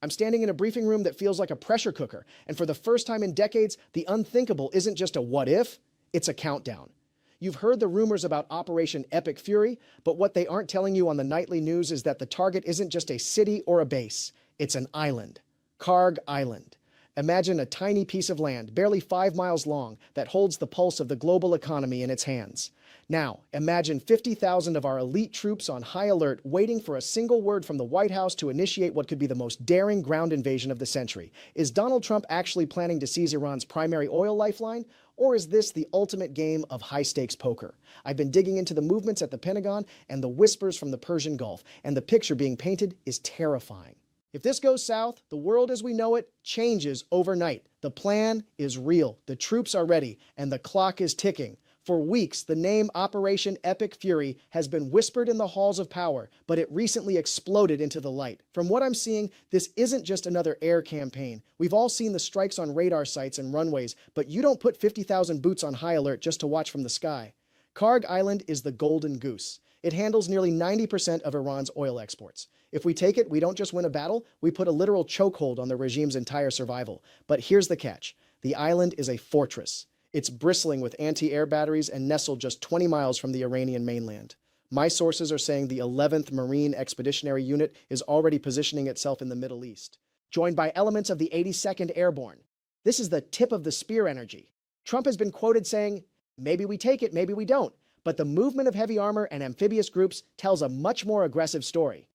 I'm standing in a briefing room that feels like a pressure cooker, and for the first time in decades, the unthinkable isn't just a what if, it's a countdown. You've heard the rumors about Operation Epic Fury, but what they aren't telling you on the nightly news is that the target isn't just a city or a base, it's an island. Kharg Island. Imagine a tiny piece of land, barely 5 miles long, that holds the pulse of the global economy in its hands. Now, imagine 50,000 of our elite troops on high alert, waiting for a single word from the White House to initiate what could be the most daring ground invasion of the century. Is Donald Trump actually planning to seize Iran's primary oil lifeline? Or is this the ultimate game of high-stakes poker? I've been digging into the movements at the Pentagon and the whispers from the Persian Gulf, and the picture being painted is terrifying. If this goes south, the world as we know it changes overnight. The plan is real, the troops are ready, and the clock is ticking. For weeks, the name Operation Epic Fury has been whispered in the halls of power, but it recently exploded into the light. From what I'm seeing, this isn't just another air campaign. We've all seen the strikes on radar sites and runways, but you don't put 50,000 boots on high alert just to watch from the sky. Kharg Island is the golden goose. It handles nearly 90% of Iran's oil exports. If we take it, we don't just win a battle, we put a literal chokehold on the regime's entire survival. But here's the catch. The island is a fortress. It's bristling with anti-air batteries and nestled just 20 miles from the Iranian mainland. My sources are saying the 11th Marine Expeditionary Unit is already positioning itself in the Middle East, joined by elements of the 82nd Airborne. This is the tip of the spear energy. Trump has been quoted saying, "Maybe we take it, maybe we don't." But the movement of heavy armor and amphibious groups tells a much more aggressive story.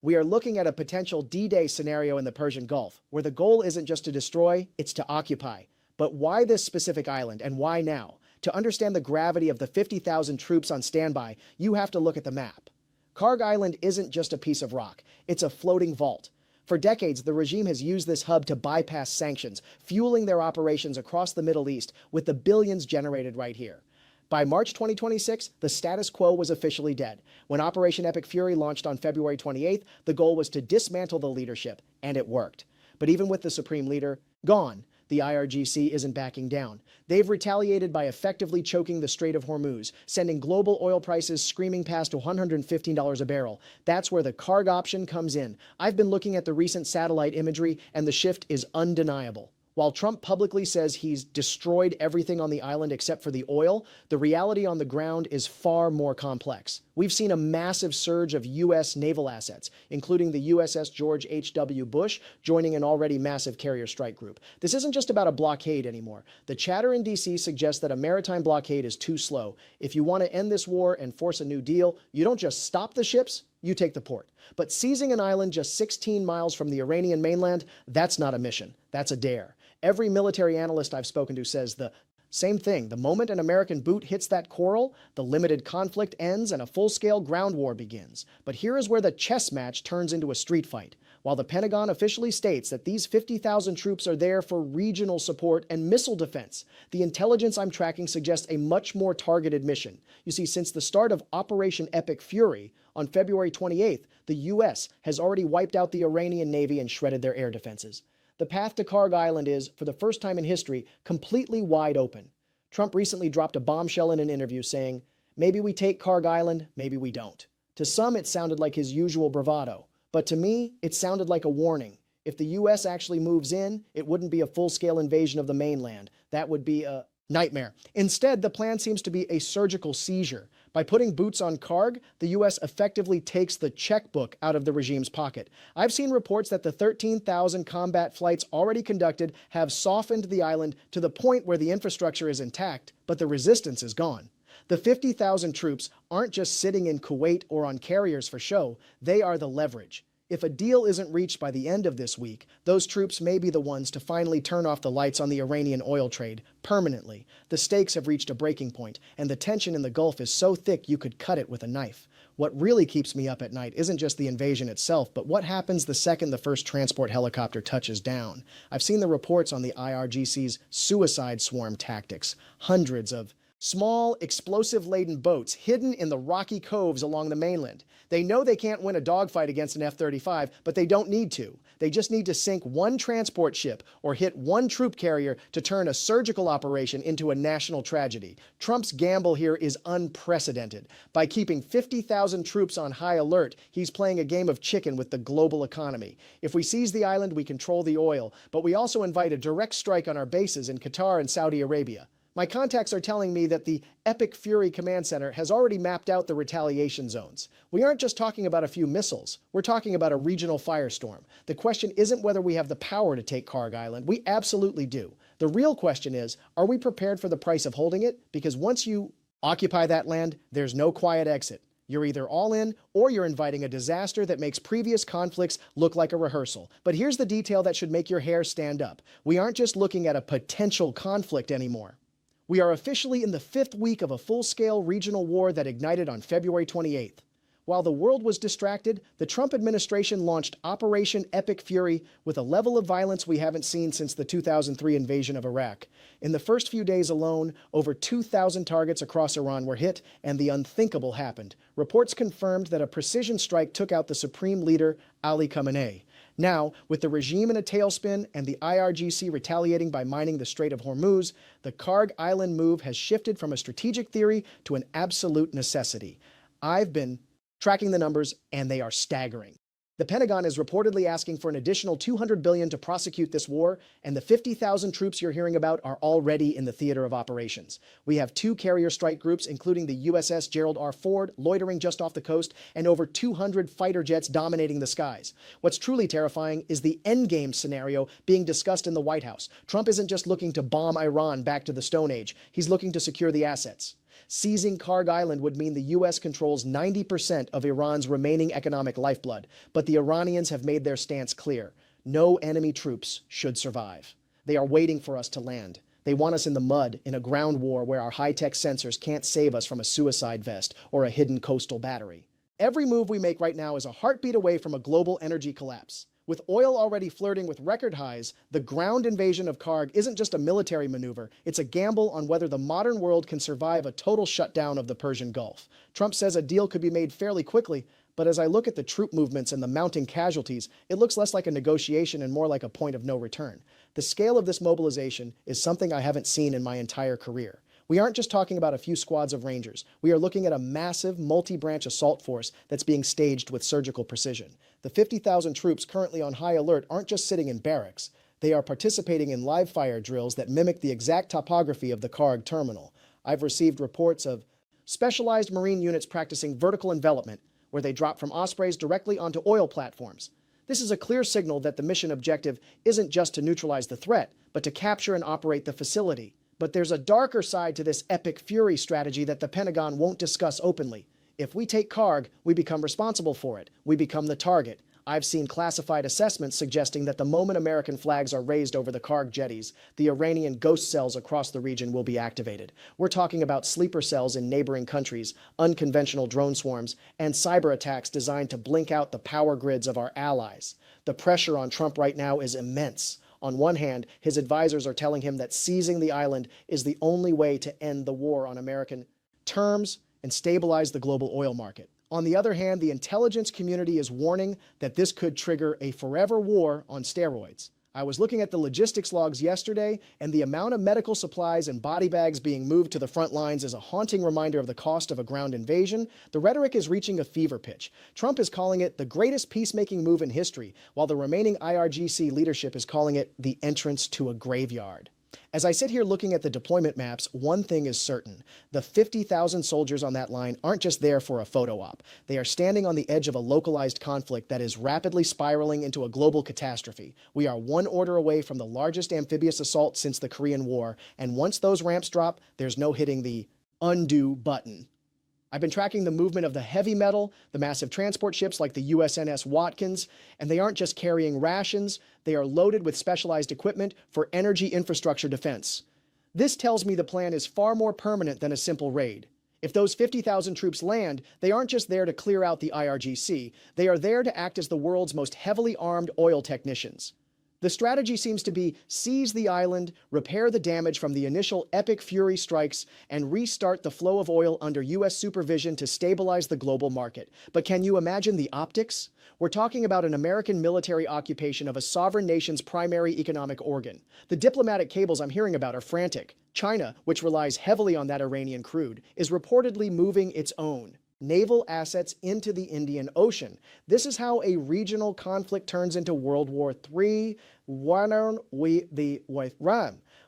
We are looking at a potential D-Day scenario in the Persian Gulf, where the goal isn't just to destroy, it's to occupy. But why this specific island, and why now? To understand the gravity of the 50,000 troops on standby, you have to look at the map. Kharg Island isn't just a piece of rock, it's a floating vault. For decades, the regime has used this hub to bypass sanctions, fueling their operations across the Middle East with the billions generated right here. By March 2026, the status quo was officially dead. When Operation Epic Fury launched on February 28th, the goal was to dismantle the leadership, and it worked. But even with the supreme leader gone, the IRGC isn't backing down. They've retaliated by effectively choking the Strait of Hormuz, sending global oil prices screaming past $115 a barrel. That's where the Kharg option comes in. I've been looking at the recent satellite imagery, and the shift is undeniable. While Trump publicly says he's destroyed everything on the island except for the oil, the reality on the ground is far more complex. We've seen a massive surge of U.S. naval assets, including the USS George H.W. Bush joining an already massive carrier strike group. This isn't just about a blockade anymore. The chatter in D.C. suggests that a maritime blockade is too slow. If you want to end this war and force a new deal, you don't just stop the ships, you take the port. But seizing an island just 16 miles from the Iranian mainland, that's not a mission, that's a dare. Every military analyst I've spoken to says the same thing. The moment an American boot hits that coral, the limited conflict ends and a full-scale ground war begins. But here is where the chess match turns into a street fight. While the Pentagon officially states that these 50,000 troops are there for regional support and missile defense, the intelligence I'm tracking suggests a much more targeted mission. You see, since the start of Operation Epic Fury on February 28th, the U.S. has already wiped out the Iranian Navy and shredded their air defenses. The path to Kharg Island is, for the first time in history, completely wide open. Trump recently dropped a bombshell in an interview saying, "Maybe we take Kharg Island, maybe we don't." To some, it sounded like his usual bravado. But to me, it sounded like a warning. If the U.S. actually moves in, it wouldn't be a full-scale invasion of the mainland. That would be a nightmare. Instead, the plan seems to be a surgical seizure. By putting boots on Kharg, the U.S. effectively takes the checkbook out of the regime's pocket. I've seen reports that the 13,000 combat flights already conducted have softened the island to the point where the infrastructure is intact, but the resistance is gone. The 50,000 troops aren't just sitting in Kuwait or on carriers for show, they are the leverage. If a deal isn't reached by the end of this week, those troops may be the ones to finally turn off the lights on the Iranian oil trade, permanently. The stakes have reached a breaking point, and the tension in the Gulf is so thick you could cut it with a knife. What really keeps me up at night isn't just the invasion itself, but what happens the second the first transport helicopter touches down. I've seen the reports on the IRGC's suicide swarm tactics. Hundreds of Small, explosive-laden boats hidden in the rocky coves along the mainland. They know they can't win a dogfight against an F-35, but they don't need to. They just need to sink one transport ship or hit one troop carrier to turn a surgical operation into a national tragedy. Trump's gamble here is unprecedented. By keeping 50,000 troops on high alert, he's playing a game of chicken with the global economy. If we seize the island, we control the oil, but we also invite a direct strike on our bases in Qatar and Saudi Arabia. My contacts are telling me that the Epic Fury Command Center has already mapped out the retaliation zones. We aren't just talking about a few missiles. We're talking about a regional firestorm. The question isn't whether we have the power to take Kharg Island. We absolutely do. The real question is, are we prepared for the price of holding it? Because once you occupy that land, there's no quiet exit. You're either all in, or you're inviting a disaster that makes previous conflicts look like a rehearsal. But here's the detail that should make your hair stand up. We aren't just looking at a potential conflict anymore. We are officially in the 5th week of a full-scale regional war that ignited on February 28th. While the world was distracted, the Trump administration launched Operation Epic Fury with a level of violence we haven't seen since the 2003 invasion of Iraq. In the first few days alone, over 2,000 targets across Iran were hit, and the unthinkable happened. Reports confirmed that a precision strike took out the supreme leader, Ali Khamenei. Now, with the regime in a tailspin and the IRGC retaliating by mining the Strait of Hormuz, the Kharg Island move has shifted from a strategic theory to an absolute necessity. I've been tracking the numbers, and they are staggering. The Pentagon is reportedly asking for an additional $200 billion to prosecute this war, and the 50,000 troops you're hearing about are already in the theater of operations. We have 2 carrier strike groups, including the USS Gerald R. Ford, loitering just off the coast, and over 200 fighter jets dominating the skies. What's truly terrifying is the endgame scenario being discussed in the White House. Trump isn't just looking to bomb Iran back to the Stone Age. He's looking to secure the assets. Seizing Kharg Island would mean the U.S. controls 90% of Iran's remaining economic lifeblood, but the Iranians have made their stance clear. No enemy troops should survive. They are waiting for us to land. They want us in the mud, in a ground war where our high-tech sensors can't save us from a suicide vest or a hidden coastal battery. Every move we make right now is a heartbeat away from a global energy collapse. With oil already flirting with record highs, the ground invasion of Kharg isn't just a military maneuver, it's a gamble on whether the modern world can survive a total shutdown of the Persian Gulf. Trump says a deal could be made fairly quickly, but as I look at the troop movements and the mounting casualties, it looks less like a negotiation and more like a point of no return. The scale of this mobilization is something I haven't seen in my entire career. We aren't just talking about a few squads of Rangers. We are looking at a massive, multi-branch assault force that's being staged with surgical precision. The 50,000 troops currently on high alert aren't just sitting in barracks. They are participating in live-fire drills that mimic the exact topography of the Kharg terminal. I've received reports of specialized Marine units practicing vertical envelopment, where they drop from Ospreys directly onto oil platforms. This is a clear signal that the mission objective isn't just to neutralize the threat, but to capture and operate the facility. But there's a darker side to this Epic Fury strategy that the Pentagon won't discuss openly. If we take Kharg, we become responsible for it. We become the target. I've seen classified assessments suggesting that the moment American flags are raised over the Kharg jetties, the Iranian ghost cells across the region will be activated. We're talking about sleeper cells in neighboring countries, unconventional drone swarms, and cyber attacks designed to blink out the power grids of our allies. The pressure on Trump right now is immense. On one hand, his advisors are telling him that seizing the island is the only way to end the war on American terms and stabilize the global oil market. On the other hand, the intelligence community is warning that this could trigger a forever war on steroids. I was looking at the logistics logs yesterday, and the amount of medical supplies and body bags being moved to the front lines is a haunting reminder of the cost of a ground invasion. The rhetoric is reaching a fever pitch. Trump is calling it the greatest peacemaking move in history, while the remaining IRGC leadership is calling it the entrance to a graveyard. As I sit here looking at the deployment maps, one thing is certain. The 50,000 soldiers on that line aren't just there for a photo op. They are standing on the edge of a localized conflict that is rapidly spiraling into a global catastrophe. We are one order away from the largest amphibious assault since the Korean War, and once those ramps drop, there's no hitting the undo button. I've been tracking the movement of the heavy metal, the massive transport ships like the USNS Watkins, and they aren't just carrying rations, they are loaded with specialized equipment for energy infrastructure defense. This tells me the plan is far more permanent than a simple raid. If those 50,000 troops land, they aren't just there to clear out the IRGC, they are there to act as the world's most heavily armed oil technicians. The strategy seems to be seize the island, repair the damage from the initial epic fury strikes, and restart the flow of oil under US supervision to stabilize the global market. But can you imagine the optics? We're talking about an American military occupation of a sovereign nation's primary economic organ. The diplomatic cables I'm hearing about are frantic. China, which relies heavily on that Iranian crude, is reportedly moving its own naval assets into the Indian Ocean. This is how a regional conflict turns into World War III.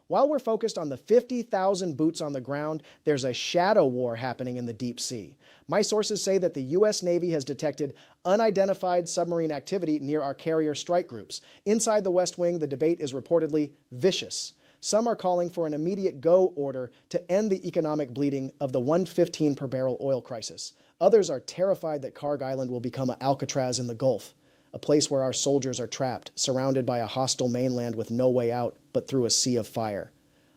While we're focused on the 50,000 boots on the ground, there's a shadow war happening in the deep sea. My sources say that the U.S. Navy has detected unidentified submarine activity near our carrier strike groups. Inside the West Wing, the debate is reportedly vicious. Some are calling for an immediate go order to end the economic bleeding of the $115 per barrel oil crisis. Others are terrified that Kharg Island will become an Alcatraz in the Gulf, a place where our soldiers are trapped, surrounded by a hostile mainland with no way out but through a sea of fire.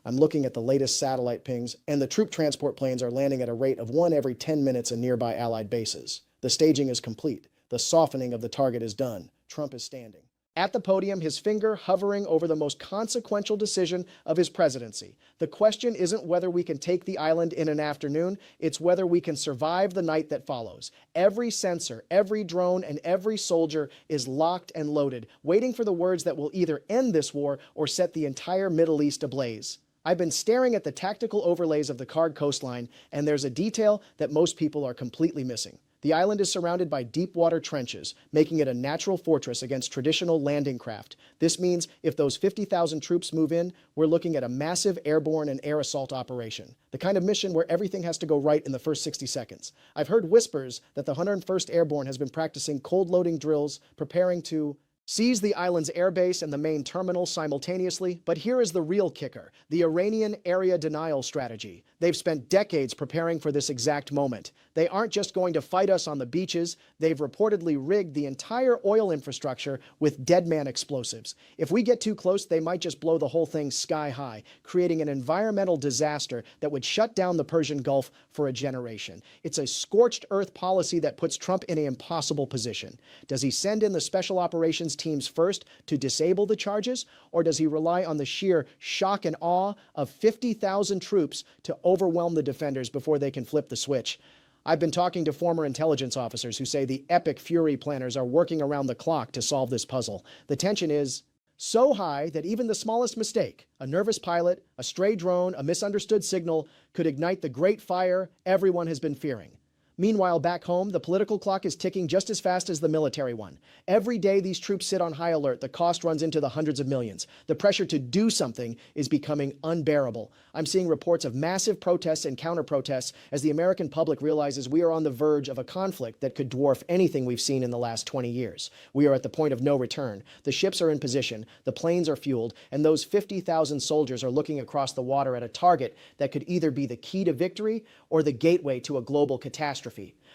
I'm looking at the latest satellite pings, and the troop transport planes are landing at a rate of 1 every 10 minutes in nearby Allied bases. The staging is complete. The softening of the target is done. Trump is standing at the podium, his finger hovering over the most consequential decision of his presidency. The question isn't whether we can take the island in an afternoon, it's whether we can survive the night that follows. Every sensor, every drone, and every soldier is locked and loaded, waiting for the words that will either end this war or set the entire Middle East ablaze. I've been staring at the tactical overlays of the Kharg coastline, and there's a detail that most people are completely missing. The island is surrounded by deep water trenches, making it a natural fortress against traditional landing craft. This means if those 50,000 troops move in, we're looking at a massive airborne and air assault operation, the kind of mission where everything has to go right in the first 60 seconds. I've heard whispers that the 101st Airborne has been practicing cold loading drills, preparing to seize the island's airbase and the main terminal simultaneously. But here is the real kicker: the Iranian area denial strategy. They've spent decades preparing for this exact moment. They aren't just going to fight us on the beaches, they've reportedly rigged the entire oil infrastructure with deadman explosives. If we get too close, they might just blow the whole thing sky high, creating an environmental disaster that would shut down the Persian Gulf for a generation. It's a scorched earth policy that puts Trump in an impossible position. Does he send in the special operations teams first to disable the charges, or does he rely on the sheer shock and awe of 50,000 troops to overwhelm the defenders before they can flip the switch? I've been talking to former intelligence officers who say the epic fury planners are working around the clock to solve this puzzle. The tension is so high that even the smallest mistake, a nervous pilot, a stray drone, a misunderstood signal, could ignite the great fire everyone has been fearing. Meanwhile, back home, the political clock is ticking just as fast as the military one. Every day these troops sit on high alert, the cost runs into the hundreds of millions. The pressure to do something is becoming unbearable. I'm seeing reports of massive protests and counter-protests as the American public realizes we are on the verge of a conflict that could dwarf anything we've seen in the last 20 years. We are at the point of no return. The ships are in position, the planes are fueled, and those 50,000 soldiers are looking across the water at a target that could either be the key to victory or the gateway to a global catastrophe.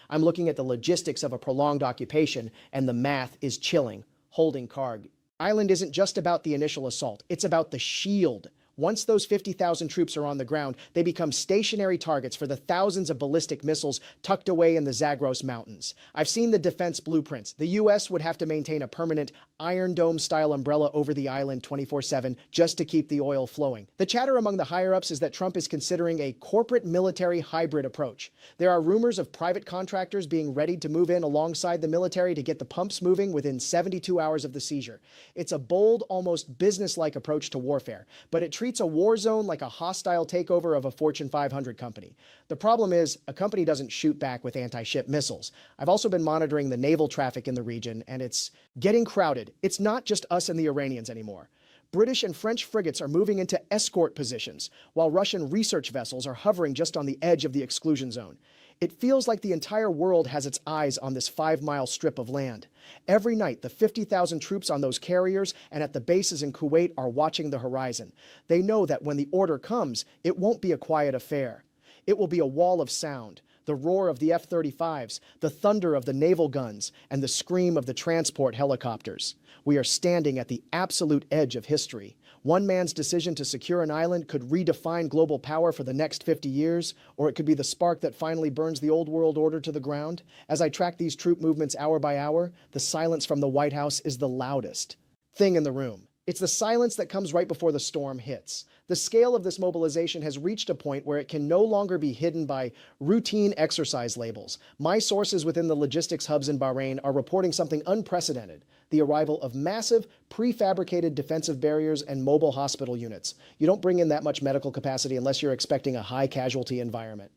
I'm looking at the logistics of a prolonged occupation, and the math is chilling. Holding Kharg Island isn't just about the initial assault, it's about the shield. Once those 50,000 troops are on the ground, they become stationary targets for the thousands of ballistic missiles tucked away in the Zagros Mountains. I've seen the defense blueprints. The U.S. would have to maintain a permanent Iron Dome-style umbrella over the island 24/7 just to keep the oil flowing. The chatter among the higher-ups is that Trump is considering a corporate military hybrid approach. There are rumors of private contractors being ready to move in alongside the military to get the pumps moving within 72 hours of the seizure. It's a bold, almost business-like approach to warfare, but it treats a war zone like a hostile takeover of a Fortune 500 company. The problem is, a company doesn't shoot back with anti-ship missiles. I've also been monitoring the naval traffic in the region, and it's getting crowded. It's not just us and the Iranians anymore. British and French frigates are moving into escort positions, while Russian research vessels are hovering just on the edge of the exclusion zone. It feels like the entire world has its eyes on this 5-mile strip of land. Every night, the 50,000 troops on those carriers and at the bases in Kuwait are watching the horizon. They know that when the order comes, it won't be a quiet affair. It will be a wall of sound. The roar of the F-35s, the thunder of the naval guns, and the scream of the transport helicopters. We are standing at the absolute edge of history. One man's decision to secure an island could redefine global power for the next 50 years, or it could be the spark that finally burns the old world order to the ground. As I track these troop movements hour by hour, the silence from the White House is the loudest thing in the room. It's the silence that comes right before the storm hits. The scale of this mobilization has reached a point where it can no longer be hidden by routine exercise labels. My sources within the logistics hubs in Bahrain are reporting something unprecedented: the arrival of massive, prefabricated defensive barriers and mobile hospital units. You don't bring in that much medical capacity unless you're expecting a high-casualty environment.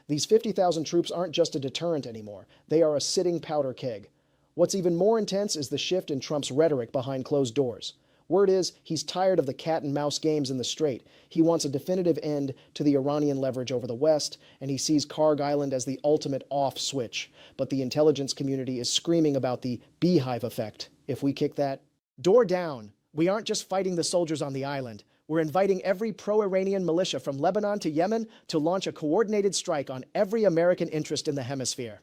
These 50,000 troops aren't just a deterrent anymore. They are a sitting powder keg. What's even more intense is the shift in Trump's rhetoric behind closed doors. Word is, he's tired of the cat-and-mouse games in the Strait. He wants a definitive end to the Iranian leverage over the West, and he sees Kharg Island as the ultimate off switch. But the intelligence community is screaming about the beehive effect. If we kick that door down, we aren't just fighting the soldiers on the island. We're inviting every pro-Iranian militia from Lebanon to Yemen to launch a coordinated strike on every American interest in the hemisphere.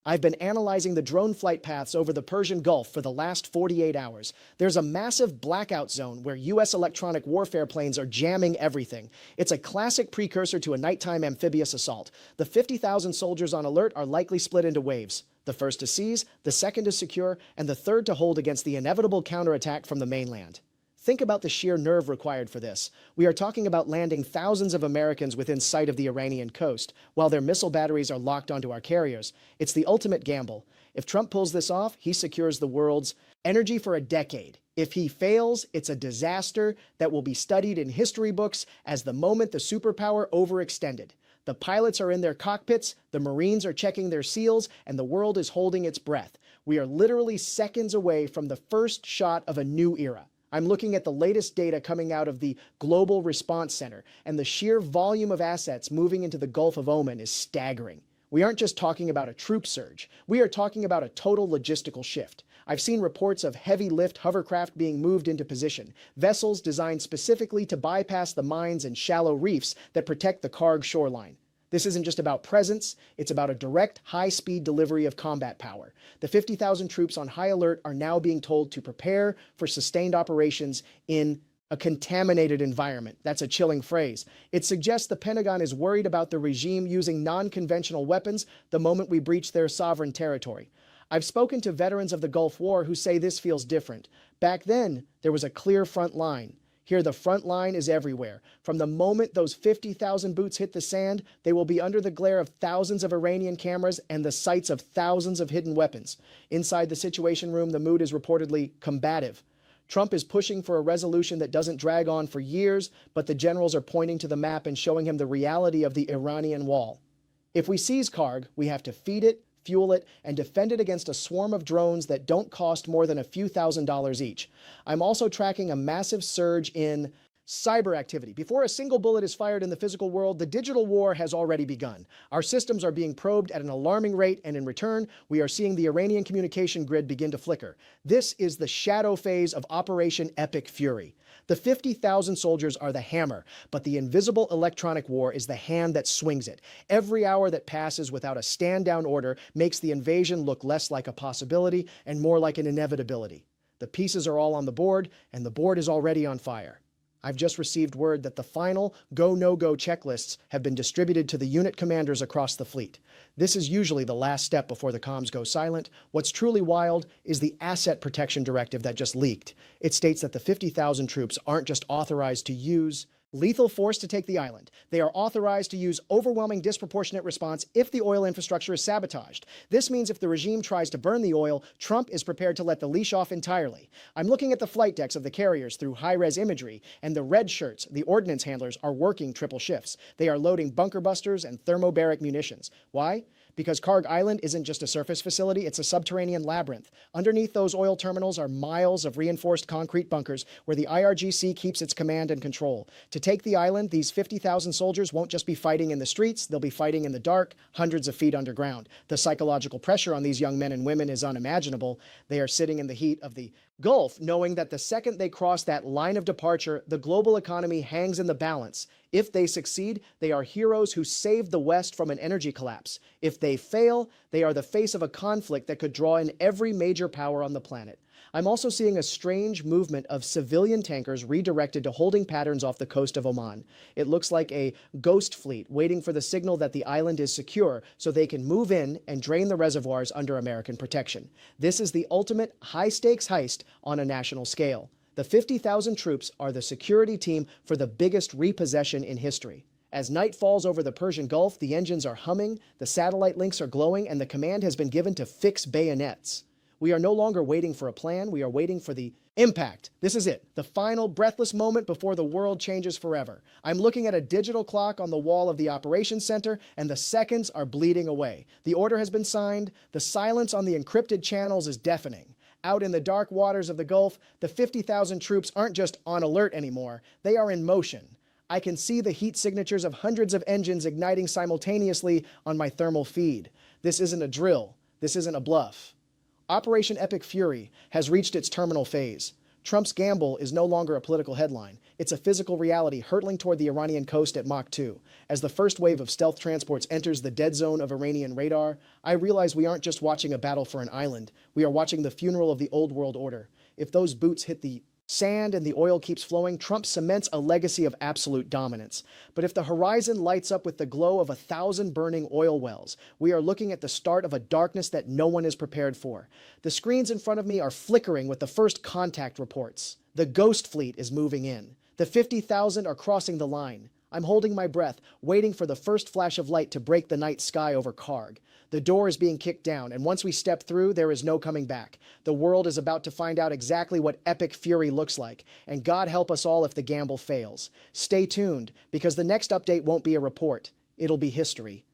I've been analyzing the drone flight paths over the Persian Gulf for the last 48 hours. There's a massive blackout zone where U.S. electronic warfare planes are jamming everything. It's a classic precursor to a nighttime amphibious assault. The 50,000 soldiers on alert are likely split into waves. The first to seize, the second to secure, and the third to hold against the inevitable counterattack from the mainland. Think about the sheer nerve required for this. We are talking about landing thousands of Americans within sight of the Iranian coast, while their missile batteries are locked onto our carriers. It's the ultimate gamble. If Trump pulls this off, he secures the world's energy for a decade. If he fails, it's a disaster that will be studied in history books as the moment the superpower overextended. The pilots are in their cockpits, the Marines are checking their seals, and the world is holding its breath. We are literally seconds away from the first shot of a new era. I'm looking at the latest data coming out of the Global Response Center, and the sheer volume of assets moving into the Gulf of Oman is staggering. We aren't just talking about a troop surge. We are talking about a total logistical shift. I've seen reports of heavy-lift hovercraft being moved into position, vessels designed specifically to bypass the mines and shallow reefs that protect the Kharg shoreline. This isn't just about presence, it's about a direct, high-speed delivery of combat power. The 50,000 troops on high alert are now being told to prepare for sustained operations in a contaminated environment. That's a chilling phrase. It suggests the Pentagon is worried about the regime using non-conventional weapons the moment we breach their sovereign territory. I've spoken to veterans of the Gulf War who say this feels different. Back then, there was a clear front line. Here, the front line is everywhere. From the moment those 50,000 boots hit the sand, they will be under the glare of thousands of Iranian cameras and the sights of thousands of hidden weapons. Inside the Situation Room, the mood is reportedly combative. Trump is pushing for a resolution that doesn't drag on for years, but the generals are pointing to the map and showing him the reality of the Iranian wall. If we seize Kharg, we have to feed it, fuel it, and defend it against a swarm of drones that don't cost more than a few $1,000s each. I'm also tracking a massive surge in cyber activity. Before a single bullet is fired in the physical world, the digital war has already begun. Our systems are being probed at an alarming rate, and in return, we are seeing the Iranian communication grid begin to flicker. This is the shadow phase of Operation Epic Fury. The 50,000 soldiers are the hammer, but the invisible electronic war is the hand that swings it. Every hour that passes without a stand-down order makes the invasion look less like a possibility and more like an inevitability. The pieces are all on the board, and the board is already on fire. I've just received word that the final go-no-go checklists have been distributed to the unit commanders across the fleet. This is usually the last step before the comms go silent. What's truly wild is the Asset Protection Directive that just leaked. It states that the 50,000 troops aren't just authorized to use lethal force to take the island. They are authorized to use overwhelming disproportionate response if the oil infrastructure is sabotaged. This means if the regime tries to burn the oil, Trump is prepared to let the leash off entirely. I'm looking at the flight decks of the carriers through high-res imagery, and the red shirts, the ordnance handlers, are working triple shifts. They are loading bunker busters and thermobaric munitions. Why? Because Kharg Island isn't just a surface facility, it's a subterranean labyrinth. Underneath those oil terminals are miles of reinforced concrete bunkers where the IRGC keeps its command and control. To take the island, these 50,000 soldiers won't just be fighting in the streets, they'll be fighting in the dark, hundreds of feet underground. The psychological pressure on these young men and women is unimaginable. They are sitting in the heat of the Gulf, knowing that the second they cross that line of departure, the global economy hangs in the balance. If they succeed, they are heroes who saved the West from an energy collapse. If they fail, they are the face of a conflict that could draw in every major power on the planet. I'm also seeing a strange movement of civilian tankers redirected to holding patterns off the coast of Oman. It looks like a ghost fleet waiting for the signal that the island is secure so they can move in and drain the reservoirs under American protection. This is the ultimate high-stakes heist on a national scale. The 50,000 troops are the security team for the biggest repossession in history. As night falls over the Persian Gulf, the engines are humming, the satellite links are glowing, and the command has been given to fix bayonets. We are no longer waiting for a plan, we are waiting for the impact. This is it, the final breathless moment before the world changes forever. I'm looking at a digital clock on the wall of the operations center, and the seconds are bleeding away. The order has been signed, the silence on the encrypted channels is deafening. Out in the dark waters of the Gulf, the 50,000 troops aren't just on alert anymore, they are in motion. I can see the heat signatures of hundreds of engines igniting simultaneously on my thermal feed. This isn't a drill, this isn't a bluff. Operation Epic Fury has reached its terminal phase. Trump's gamble is no longer a political headline. It's a physical reality hurtling toward the Iranian coast at Mach 2. As the first wave of stealth transports enters the dead zone of Iranian radar, I realize we aren't just watching a battle for an island. We are watching the funeral of the old world order. If those boots hit the sand and the oil keeps flowing, Trump cements a legacy of absolute dominance. But if the horizon lights up with the glow of 1,000 burning oil wells, we are looking at the start of a darkness that no one is prepared for. The screens in front of me are flickering with the first contact reports. The ghost fleet is moving in. The 50,000 are crossing the line. I'm holding my breath, waiting for the first flash of light to break the night sky over Kharg. The door is being kicked down, and once we step through, there is no coming back. The world is about to find out exactly what epic fury looks like, and God help us all if the gamble fails. Stay tuned, because the next update won't be a report. It'll be history.